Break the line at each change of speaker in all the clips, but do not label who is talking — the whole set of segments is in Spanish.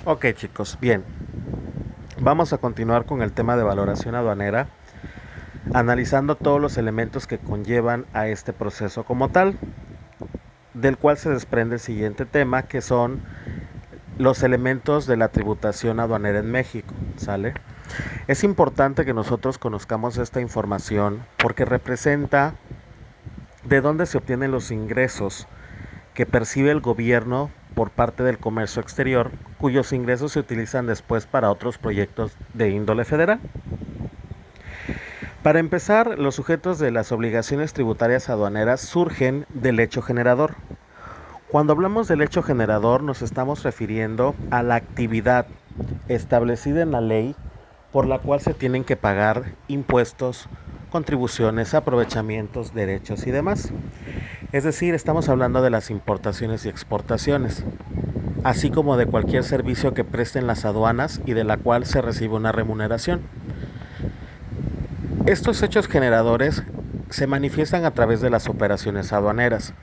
Ok chicos, bien, vamos a continuar con el tema de valoración aduanera, analizando todos los elementos que conllevan a este proceso como tal, del cual se desprende el siguiente tema, que son los elementos de la tributación aduanera en México, ¿sale? Es importante que nosotros conozcamos esta información porque representa de dónde se obtienen los ingresos que percibe el gobierno por parte del comercio exterior, cuyos ingresos se utilizan después para otros proyectos de índole federal. Para empezar, los sujetos de las obligaciones tributarias aduaneras surgen del hecho generador. Cuando hablamos del hecho generador nos estamos refiriendo a la actividad establecida en la ley por la cual se tienen que pagar impuestos, contribuciones, aprovechamientos, derechos y demás. Es decir, estamos hablando de las importaciones y exportaciones, así como de cualquier servicio que presten las aduanas y de la cual se recibe una remuneración. Estos hechos generadores se manifiestan a través de las operaciones aduaneras.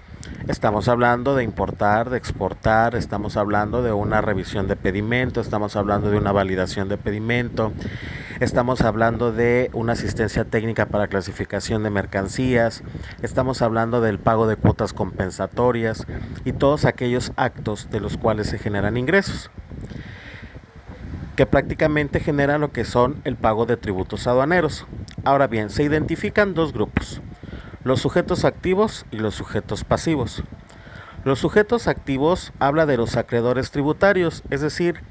Estamos hablando de importar, de exportar, estamos hablando de una revisión de pedimento, estamos hablando de una validación de pedimento, estamos hablando de una asistencia técnica para clasificación de mercancías, estamos hablando del pago de cuotas compensatorias y todos aquellos actos de los cuales se generan ingresos, que prácticamente generan lo que son el pago de tributos aduaneros. Ahora bien, se identifican dos grupos: los sujetos activos y los sujetos pasivos. Los sujetos activos habla de los acreedores tributarios, es decir,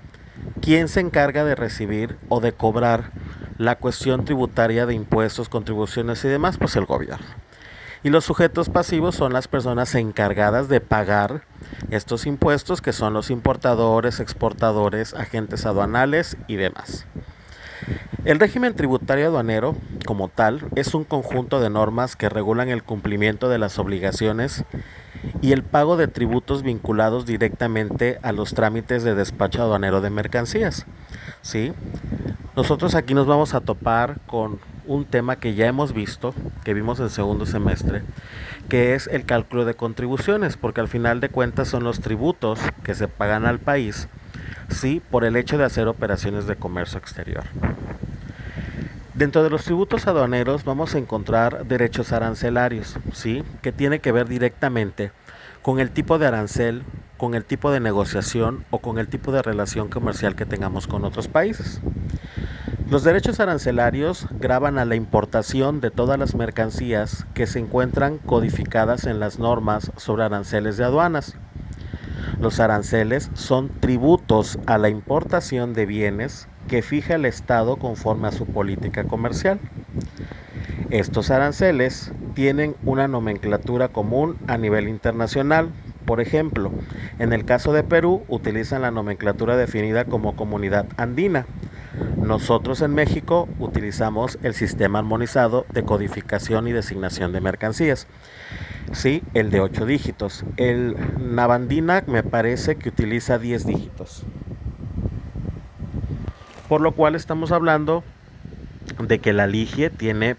quién se encarga de recibir o de cobrar la cuestión tributaria de impuestos, contribuciones y demás, pues el gobierno. Y los sujetos pasivos son las personas encargadas de pagar estos impuestos, que son los importadores, exportadores, agentes aduanales y demás. El régimen tributario aduanero, como tal, es un conjunto de normas que regulan el cumplimiento de las obligaciones y el pago de tributos vinculados directamente a los trámites de despacho aduanero de mercancías. ¿Sí? Nosotros aquí nos vamos a topar con un tema que ya hemos visto, que vimos en segundo semestre, que es el cálculo de contribuciones, porque al final de cuentas son los tributos que se pagan al país, sí, por el hecho de hacer operaciones de comercio exterior. Dentro de los tributos aduaneros vamos a encontrar derechos arancelarios, ¿sí?, que tiene que ver directamente con el tipo de arancel, con el tipo de negociación o con el tipo de relación comercial que tengamos con otros países. Los derechos arancelarios gravan a la importación de todas las mercancías que se encuentran codificadas en las normas sobre aranceles de aduanas. Los aranceles son tributos a la importación de bienes que fija el Estado conforme a su política comercial. Estos aranceles tienen una nomenclatura común a nivel internacional. Por ejemplo, en el caso de Perú utilizan la nomenclatura definida como Comunidad Andina. Nosotros en México utilizamos el sistema armonizado de codificación y designación de mercancías. Sí, el de 8 dígitos. El Navandina me parece que utiliza 10 dígitos. Por lo cual estamos hablando de que la LIGIE tiene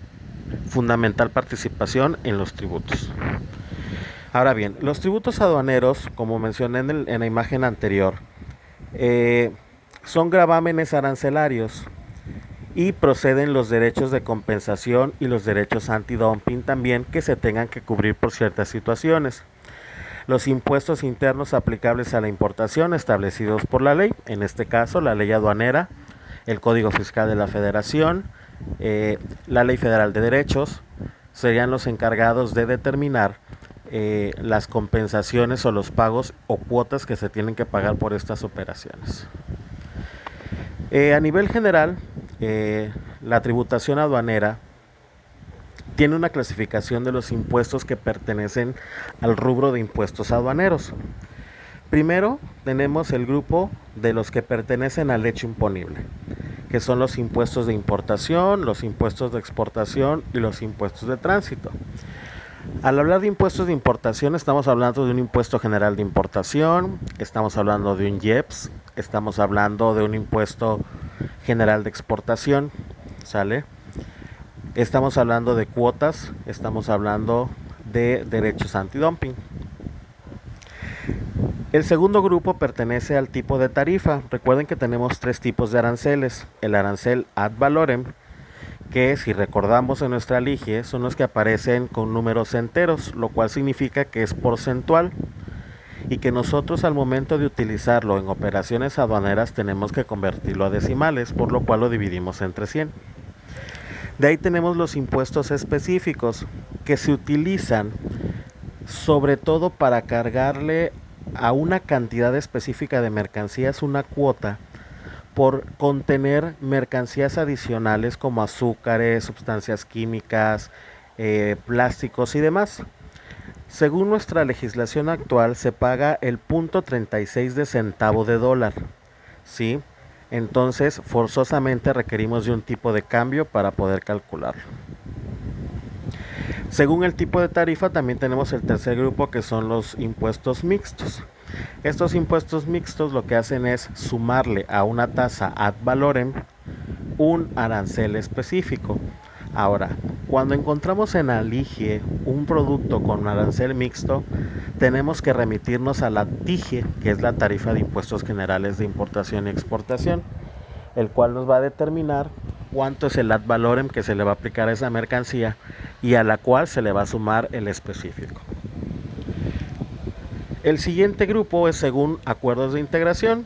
fundamental participación en los tributos. Ahora bien, los tributos aduaneros, como mencioné en la imagen anterior, son gravámenes arancelarios y proceden los derechos de compensación y los derechos antidumping también, que se tengan que cubrir por ciertas situaciones. Los impuestos internos aplicables a la importación establecidos por la ley, en este caso la ley aduanera, el Código Fiscal de la Federación, la Ley Federal de Derechos, serían los encargados de determinar las compensaciones o los pagos o cuotas que se tienen que pagar por estas operaciones. A nivel general, la tributación aduanera tiene una clasificación de los impuestos que pertenecen al rubro de impuestos aduaneros. Primero tenemos el grupo de los que pertenecen al hecho imponible, que son los impuestos de importación, los impuestos de exportación y los impuestos de tránsito. Al hablar de impuestos de importación estamos hablando de un impuesto general de importación, estamos hablando de un IEPS, estamos hablando de un impuesto general de exportación, ¿sale? Estamos hablando de cuotas, estamos hablando de derechos antidumping. El segundo grupo pertenece al tipo de tarifa. Recuerden que tenemos tres tipos de aranceles. El arancel ad valorem, que si recordamos en nuestra LIGE son los que aparecen con números enteros, lo cual significa que es porcentual y que nosotros al momento de utilizarlo en operaciones aduaneras tenemos que convertirlo a decimales, por lo cual lo dividimos entre 100. De ahí tenemos los impuestos específicos que se utilizan sobre todo para cargarle a una cantidad específica de mercancías una cuota por contener mercancías adicionales como azúcares, sustancias químicas, plásticos y demás. Según nuestra legislación actual se paga el 0.36 de centavo de dólar, ¿sí? Entonces forzosamente requerimos de un tipo de cambio para poder calcularlo. Según el tipo de tarifa también tenemos el tercer grupo, que son los impuestos mixtos. Estos impuestos mixtos lo que hacen es sumarle a una tasa ad valorem un arancel específico. Ahora, cuando encontramos en Alige un producto con arancel mixto, tenemos que remitirnos a la TIGE, que es la tarifa de impuestos generales de importación y exportación, el cual nos va a determinar cuánto es el ad valorem que se le va a aplicar a esa mercancía y a la cual se le va a sumar el específico. El siguiente grupo es según acuerdos de integración,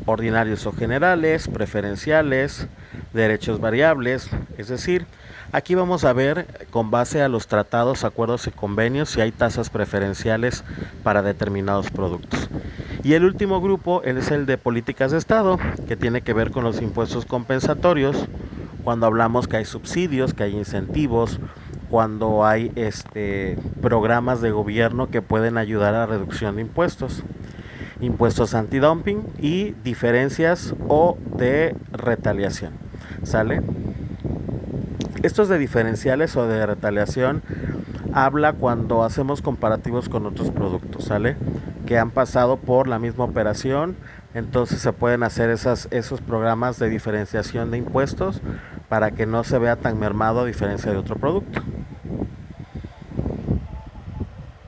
ordinarios o generales, preferenciales, derechos variables, es decir, aquí vamos a ver con base a los tratados, acuerdos y convenios si hay tasas preferenciales para determinados productos. Y el último grupo es el de políticas de Estado, que tiene que ver con los impuestos compensatorios, cuando hablamos que hay subsidios, que hay incentivos, cuando hay programas de gobierno que pueden ayudar a la reducción de impuestos, impuestos antidumping y diferencias o de retaliación. ¿Sale? Estos de diferenciales o de retaliación habla cuando hacemos comparativos con otros productos, ¿sale? Que han pasado por la misma operación, entonces se pueden hacer esos programas de diferenciación de impuestos para que no se vea tan mermado a diferencia de otro producto.